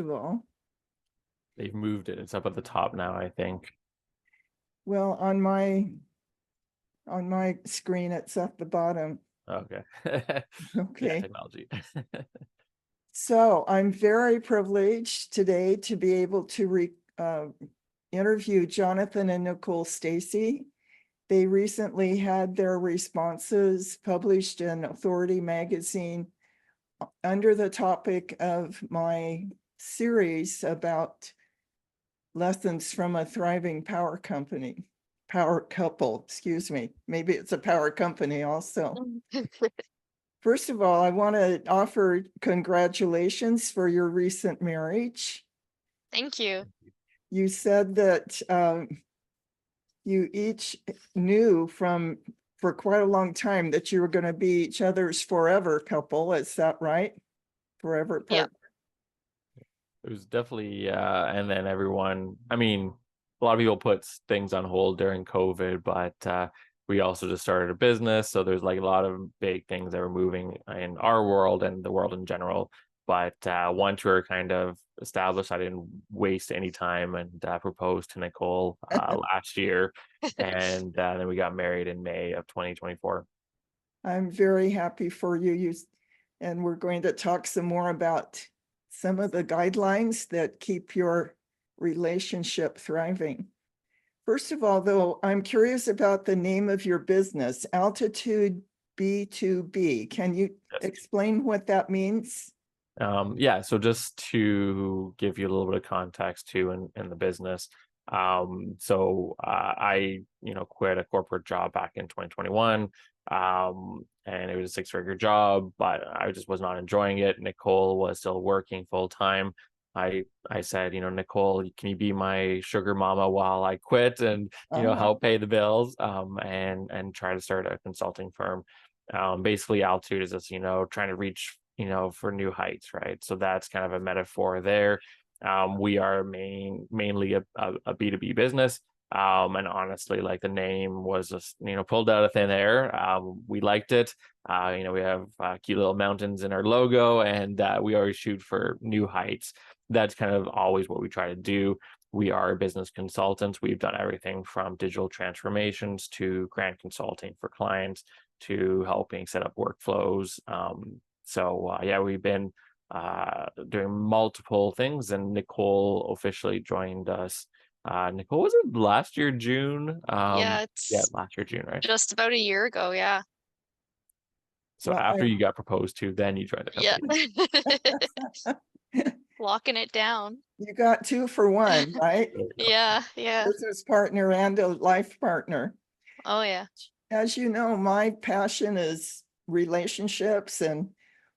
of all. They've moved it. It's up at the top now, I think. Well, on my screen, it's at the bottom. Okay. Yeah, Okay. technology. So I'm very privileged today to be able to interview Jonathan and Nicole Stacy. They recently had their responses published in Authority magazine under the topic of my series about lessons from a thriving power couple, excuse me. Maybe it's a power company also. First of all, I want to offer congratulations for your recent marriage. Thank you. You said that you each knew for quite a long time that you were going to be each other's forever couple. Is that right? Forever Yeah. partner. It was definitely, and then everyone, I mean, a lot of people put things on hold during COVID, but we also just started a business. So there's like a lot of big things that were moving in our world and the world in general. But once we were kind of established, I didn't waste any time and proposed to Nicole last year. And then we got married in May of 2024. I'm very happy for you. And we're going to talk some more about some of the guidelines that keep your relationship thriving. First of all, though, I'm curious about the name of your business, Altitude B2B. Can you explain what that means? Yeah, so just to give you a little bit of context too in the business. I quit a corporate job back in 2021. And it was a 6-figure job, but I just was not enjoying it. Nicole was still working full time. I said, Nicole, can you be my sugar mama while I quit and help pay the bills, and try to start a consulting firm. Basically Altitude is just trying to reach for new heights, right? So that's kind of a metaphor there. We are mainly a B2B business. And honestly, like the name was just, pulled out of thin air. We liked it. We have cute little mountains in our logo, and we always shoot for new heights. That's kind of always what we try to do. We are business consultants. We've done everything from digital transformations to grant consulting for clients to helping set up workflows. We've been doing multiple things, and Nicole officially joined us. Nicole, was it last year, June? Yeah, it's last year, June, right? just about a year ago. Yeah. So after you got proposed to, then you joined the company. Yeah. Locking it down. You got 2 for 1, right? Yeah. Business partner and a life partner. Oh, yeah. As you know, my passion is relationships and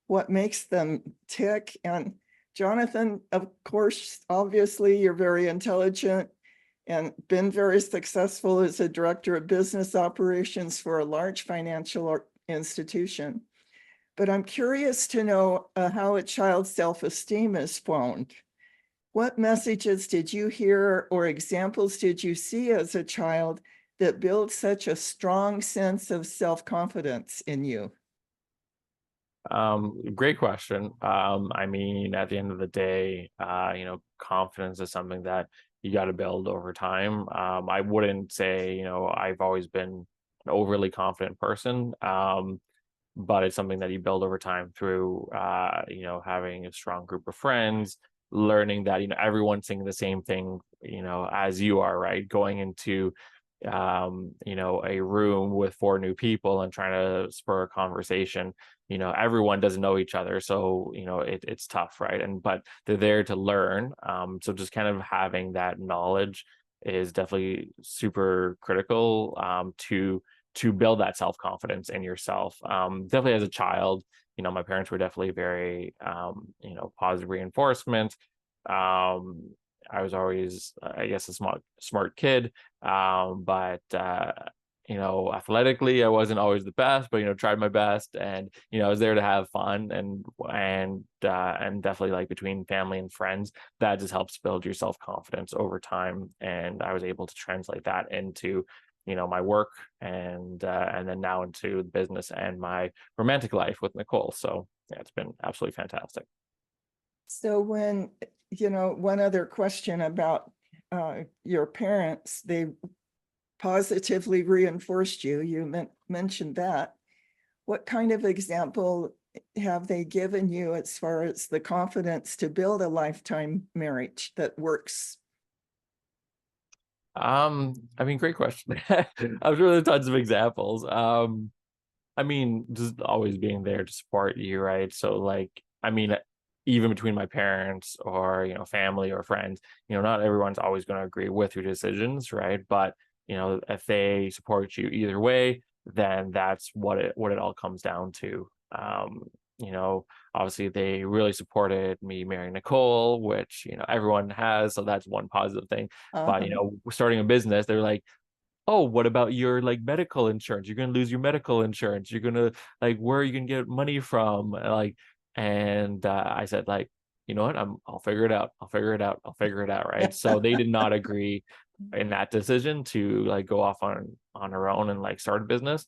what makes them tick. And Jonathan, of course, obviously you're very intelligent and been very successful as a director of business operations for a large financial institution. But I'm curious to know how a child's self-esteem is formed. What messages did you hear or examples did you see as a child that built such a strong sense of self-confidence in you? Great question. I mean, at the end of the day, confidence is something that you got to build over time. I wouldn't say, I've always been an overly confident person. But it's something that you build over time through, having a strong group of friends, learning that, everyone's saying the same thing, as you are, right? Going into, a room with 4 new people and trying to spur a conversation, everyone doesn't know each other. So, it's tough, right? But they're there to learn. So just kind of having that knowledge is definitely super critical, to build that self-confidence in yourself. Definitely as a child, my parents were definitely very, positive reinforcement. I was always, I guess, a smart kid. But athletically, I wasn't always the best, but, tried my best, and, I was there to have fun, and definitely, like, between family and friends, that just helps build your self-confidence over time. And I was able to translate that into, my work, and then now into the business and my romantic life with Nicole. So yeah, it's been absolutely fantastic. So when one other question about your parents. They positively reinforced you. You mentioned that. What kind of example have they given you as far as the confidence to build a lifetime marriage that works? I mean, great question. I'm sure there's tons of examples. I mean, just always being there to support you, right? So like, I mean, even between my parents or, family or friends, not everyone's always going to agree with your decisions, right? But, if they support you either way, then that's what it all comes down to. You know, Obviously they really supported me marrying Nicole, which, everyone has, so that's one positive thing. But, Uh-huh. starting a business, they're like, oh, what about your like medical insurance? You're gonna lose your medical insurance. You're gonna like, where are you gonna get money from? And I said like, you know what? I'll figure it out. I'll figure it out. I'll figure it out. Right. So they did not agree in that decision to like go off on her own and like start a business.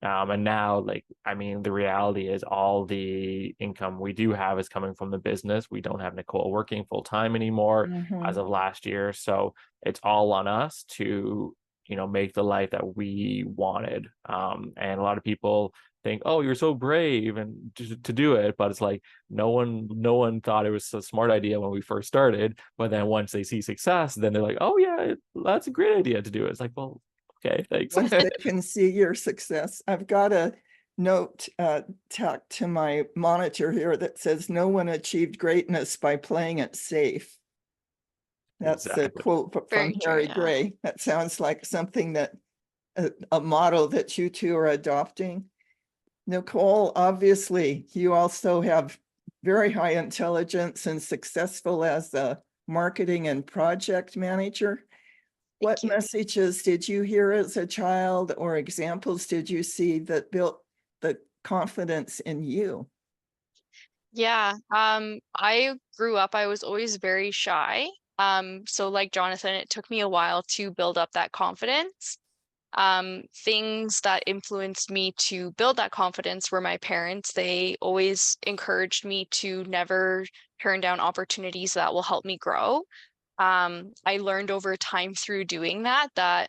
And now, like, I mean, the reality is all the income we do have is coming from the business. We don't have Nicole working full time anymore as Mhm. of last year. So it's all on us to, make the life that we wanted. And a lot of people think, oh, you're so brave and to do it. But it's like no one thought it was a smart idea when we first started. But then once they see success, then they're like, oh yeah, that's a great idea to do it. It's like, well, okay, thanks. Once they can see your success. I've got a note tacked to my monitor here that says, no one achieved greatness by playing it safe. That's a Exactly. quote from Very true, Harry yeah. Gray. That sounds like something that a model that you two are adopting. Nicole, obviously, you also have very high intelligence and successful as a marketing and project manager. What you. messages did you hear as a child or examples did you see that built the confidence in you? Yeah, I grew up, I was always very shy. So like Jonathan, it took me a while to build up that confidence. Things that influenced me to build that confidence were my parents. They always encouraged me to never turn down opportunities that will help me grow. I learned over time through doing that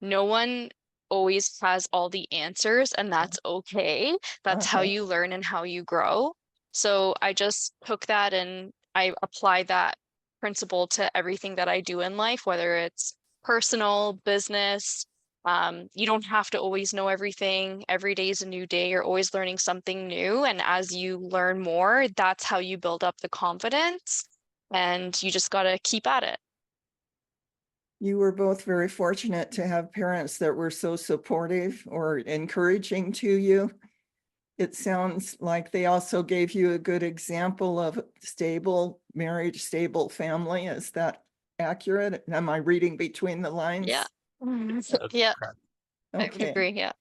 no one always has all the answers, and that's okay. That's how Uh-huh. you learn and how you grow. So I just took that and I applied that principle to everything that I do in life, whether it's personal, business. You don't have to always know everything. Every day is a new day. You're always learning something new. And as you learn more, that's how you build up the confidence. And you just got to keep at it. You were both very fortunate to have parents that were so supportive or encouraging to you. It sounds like they also gave you a good example of stable marriage, stable family. Is that accurate? Am I reading between the lines? Yeah. That's Yeah, correct. I would Okay. agree. Yeah.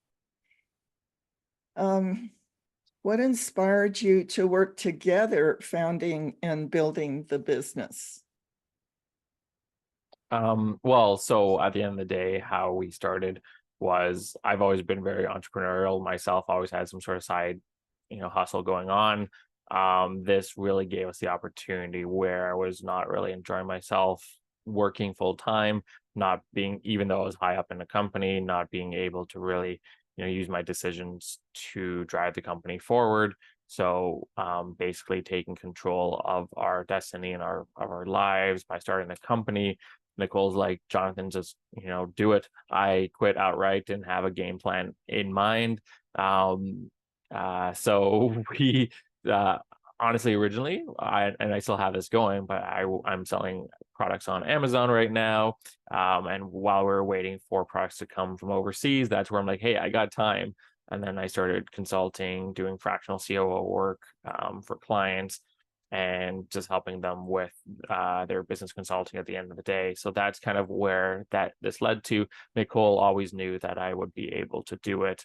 What inspired you to work together founding and building the business? Well, so at the end of the day, how we started was I've always been very entrepreneurial myself, always had some sort of side, hustle going on. This really gave us the opportunity where I was not really enjoying myself working full time, not being, even though I was high up in the company, not being able to really, use my decisions to drive the company forward. So basically taking control of our destiny and our lives by starting the company. Nicole's like, Jonathan, just, do it. I quit outright, didn't have a game plan in mind. So we, honestly, originally, I still have this going, but I'm selling products on Amazon right now. And while we're waiting for products to come from overseas, that's where I'm like, hey, I got time. And then I started consulting, doing fractional COO work for clients and just helping them with their business consulting at the end of the day. So that's kind of where this led to. Nicole always knew that I would be able to do it.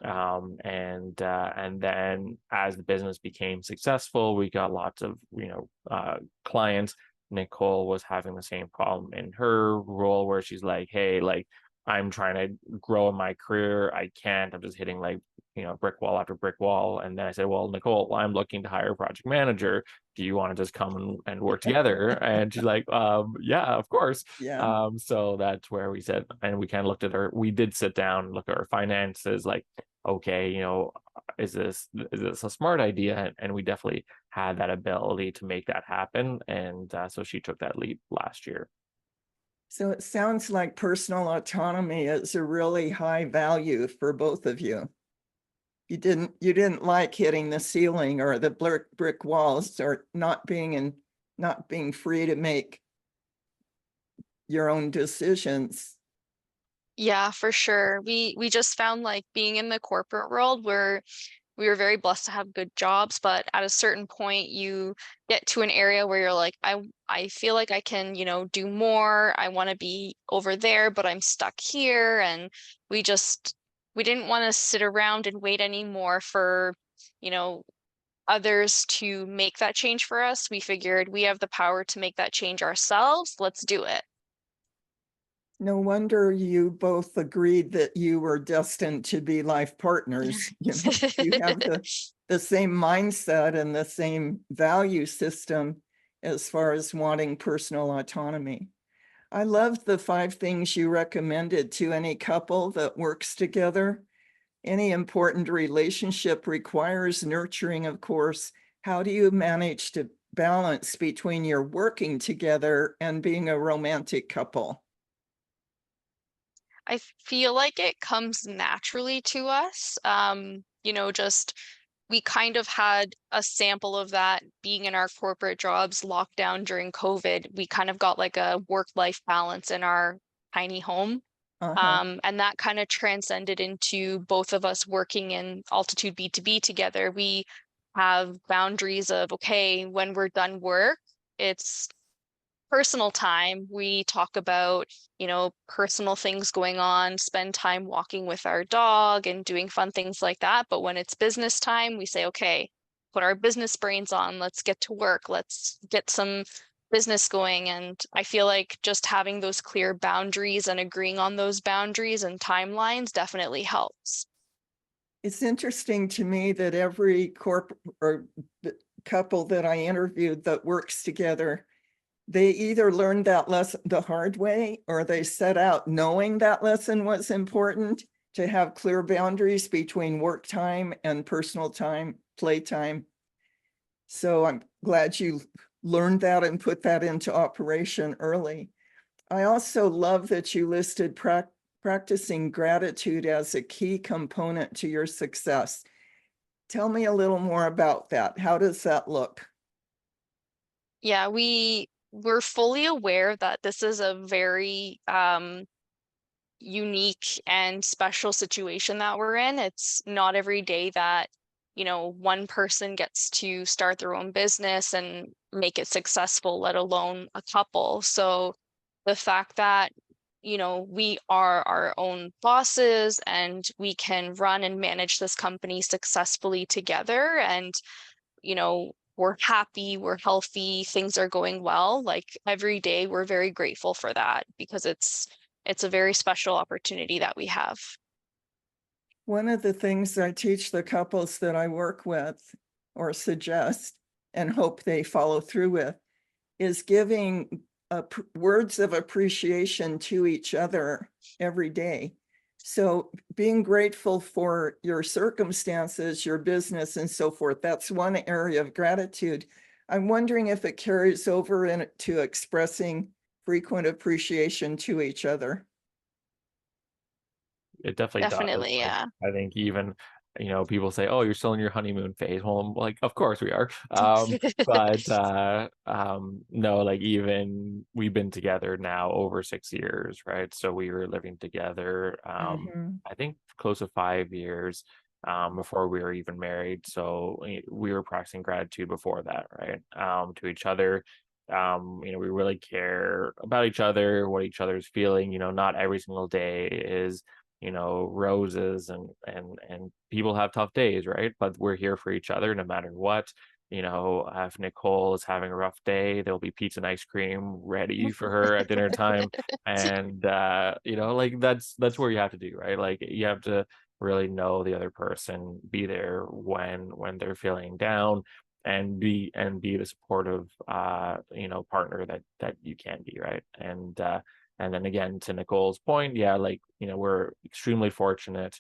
And then as the business became successful, we got lots of clients. Nicole was having the same problem in her role where she's like, hey, like I'm trying to grow in my career. I can't. I'm just hitting like brick wall after brick wall. And then I said, well, Nicole, I'm looking to hire a project manager. Do you want to just come and work together? And she's like, yeah, of course. Yeah. So that's where we said, and we kind of looked at we did sit down, look at our finances, like, okay, is this a smart idea? And we definitely had that ability to make that happen. And so she took that leap last year. So it sounds like personal autonomy is a really high value for both of you. You didn't like hitting the ceiling or the brick walls or not being free to make your own decisions. Yeah, for sure. We just found like being in the corporate world where we were very blessed to have good jobs, but at a certain point you get to an area where you're like, I feel like I can, do more. I want to be over there, but I'm stuck here. And we didn't want to sit around and wait anymore for, others to make that change for us. We figured we have the power to make that change ourselves. Let's do it. No wonder you both agreed that you were destined to be life partners. You have the same mindset and the same value system as far as wanting personal autonomy. I love the 5 things you recommended to any couple that works together. Any important relationship requires nurturing, of course. How do you manage to balance between your working together and being a romantic couple? I feel like it comes naturally to us. Just we kind of had a sample of that being in our corporate jobs locked down during COVID. We kind of got like a work-life balance in our tiny home. And that kind of transcended into both of us working in Altitude B2B together. We have boundaries of, okay, when we're done work, it's personal time. We talk about, personal things going on, spend time walking with our dog and doing fun things like that. But when it's business time, we say, okay, put our business brains on, let's get to work, let's get some business going. And I feel like just having those clear boundaries and agreeing on those boundaries and timelines definitely helps. It's interesting to me that every couple that I interviewed that works together, they either learned that lesson the hard way or they set out knowing that lesson was important to have clear boundaries between work time and personal time, playtime. So I'm glad you learned that and put that into operation early. I also love that you listed practicing gratitude as a key component to your success. Tell me a little more about that. How does that look? Yeah, we're fully aware that this is a very unique and special situation that we're in. It's not every day that, one person gets to start their own business and make it successful, let alone a couple. So the fact that, we are our own bosses and we can run and manage this company successfully together and, we're happy, we're healthy, things are going well. Like every day, we're very grateful for that because it's a very special opportunity that we have. One of the things I teach the couples that I work with or suggest and hope they follow through with is giving words of appreciation to each other every day. So being grateful for your circumstances, your business, and so forth, that's one area of gratitude. I'm wondering if it carries over into expressing frequent appreciation to each other. It definitely does. Definitely, Like, yeah. I think even, people say, oh, you're still in your honeymoon phase. Well, I'm like, of course we are. But no, like even we've been together now over 6 years, right? So we were living together, I think close to 5 years before we were even married. So we were practicing gratitude before that, right? To each other. We really care about each other, what each other's feeling. Not every single day is roses and people have tough days, right? But we're here for each other no matter what. If Nicole is having a rough day, there'll be pizza and ice cream ready for her at dinner time. And like that's where you have to do, right? Like you have to really know the other person, be there when they're feeling down, and be the supportive partner that you can be, right? And then again, to Nicole's point, yeah, like, we're extremely fortunate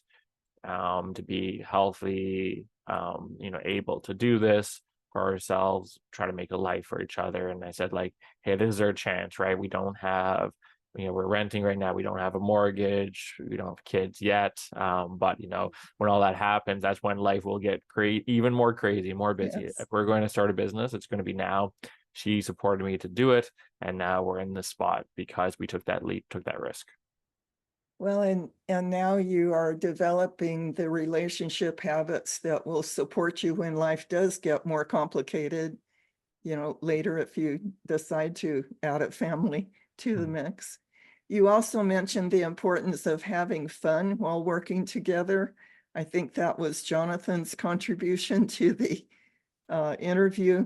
to be healthy, able to do this for ourselves, try to make a life for each other. And I said, like, hey, this is our chance, right? We don't have, we're renting right now. We don't have a mortgage. We don't have kids yet. But when all that happens, that's when life will get even more crazy, more busy. Yes. If we're going to start a business, it's going to be now. She supported me to do it, and now we're in this spot because we took that leap, took that risk. Well, and now you are developing the relationship habits that will support you when life does get more complicated, later if you decide to add a family to the mix. You also mentioned the importance of having fun while working together. I think that was Jonathan's contribution to the interview.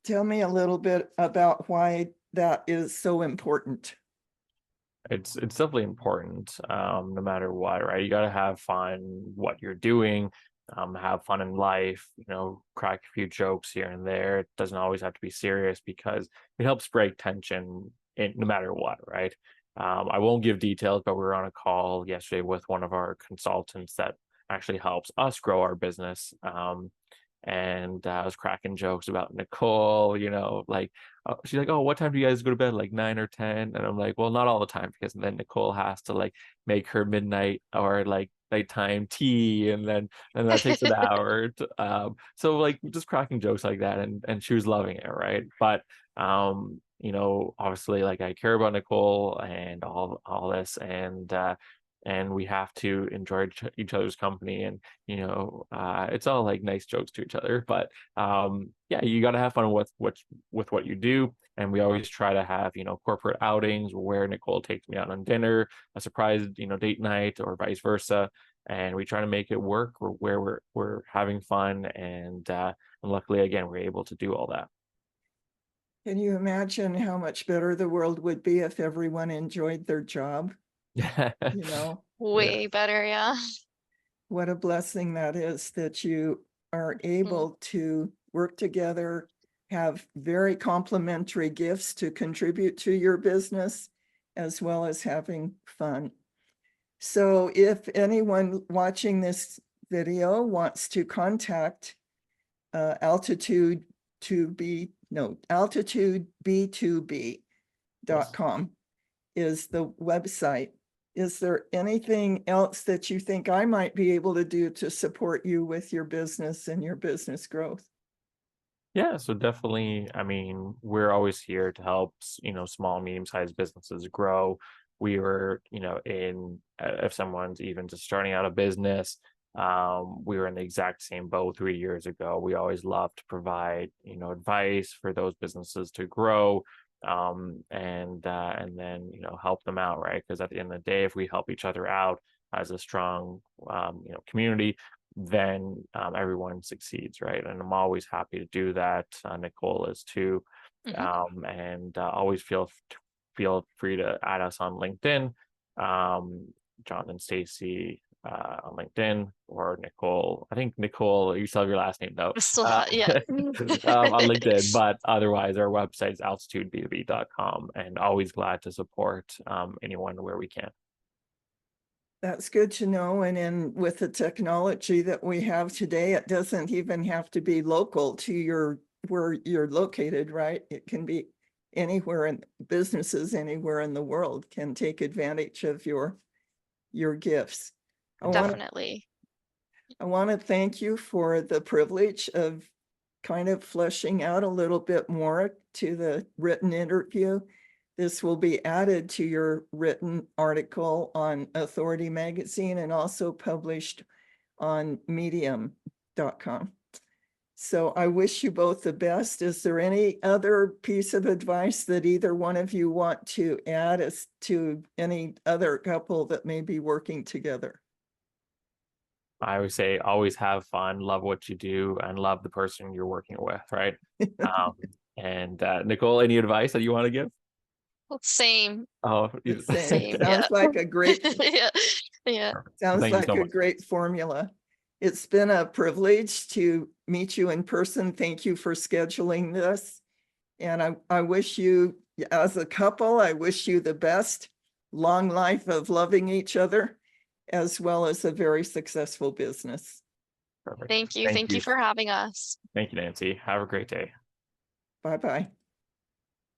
Tell me a little bit about why that is so important. It's definitely important, no matter what, right? You got to have fun what you're doing, have fun in life, crack a few jokes here and there. It doesn't always have to be serious because it helps break tension no matter what, right? I won't give details, but we were on a call yesterday with one of our consultants that actually helps us grow our business. And I was cracking jokes about Nicole, like, she's like, oh, what time do you guys go to bed? Like 9 or 10? And I'm like, well, not all the time, because then Nicole has to like make her midnight or like nighttime tea, and that takes an hour. So like just cracking jokes like that, and she was loving it, right? But obviously, like, I care about Nicole and all this, and we have to enjoy each other's company, and it's all like nice jokes to each other, but yeah, you got to have fun with what you do. And we always try to have corporate outings where Nicole takes me out on dinner, a surprise date night, or vice versa, and we try to make it work where we're having fun, and luckily, again, we're able to do all that. Can you imagine how much better the world would be if everyone enjoyed their job? Way better, yeah. What a blessing that is, that you are able to work together, have very complementary gifts to contribute to your business, as well as having fun. So if anyone watching this video wants to contact Altitude B2B.com is the website. Is there anything else that you think I might be able to do to support you with your business and your business growth? Yeah, so definitely, I mean, we're always here to help, small, medium-sized businesses grow. We were, if someone's even just starting out a business, we were in the exact same boat 3 years ago. We always love to provide, advice for those businesses to grow, and then, help them out, right? Because at the end of the day, if we help each other out as a strong, community, then everyone succeeds, right? And I'm always happy to do that. Nicole is too. And always feel free to add us on LinkedIn, John and Stacy on LinkedIn, or Nicole. I think Nicole, you still have your last name though. Yeah. On LinkedIn, but otherwise our website is altitudeb2b.com, and always glad to support anyone where we can. That's good to know. And with the technology that we have today, it doesn't even have to be local to where you're located, right? It can be anywhere, and businesses anywhere in the world can take advantage of your gifts. Definitely. I want to thank you for the privilege of kind of fleshing out a little bit more to the written interview. This will be added to your written article on Authority Magazine and also published on medium.com. So I wish you both the best. Is there any other piece of advice that either one of you want to add as to any other couple that may be working together? I would say always have fun, love what you do, and love the person you're working with, right? And Nicole, any advice that you want to give? Same. Oh, Same. Same, yeah. Sounds like a great, Yeah, yeah. sounds Thank you like so a much. great formula. It's been a privilege to meet you in person. Thank you for scheduling this. And I wish you, as a couple, I wish you the best long life of loving each other, as well as a very successful business. Perfect. Thank you. Thank you for having us. Thank you, Nancy. Have a great day. Bye-bye.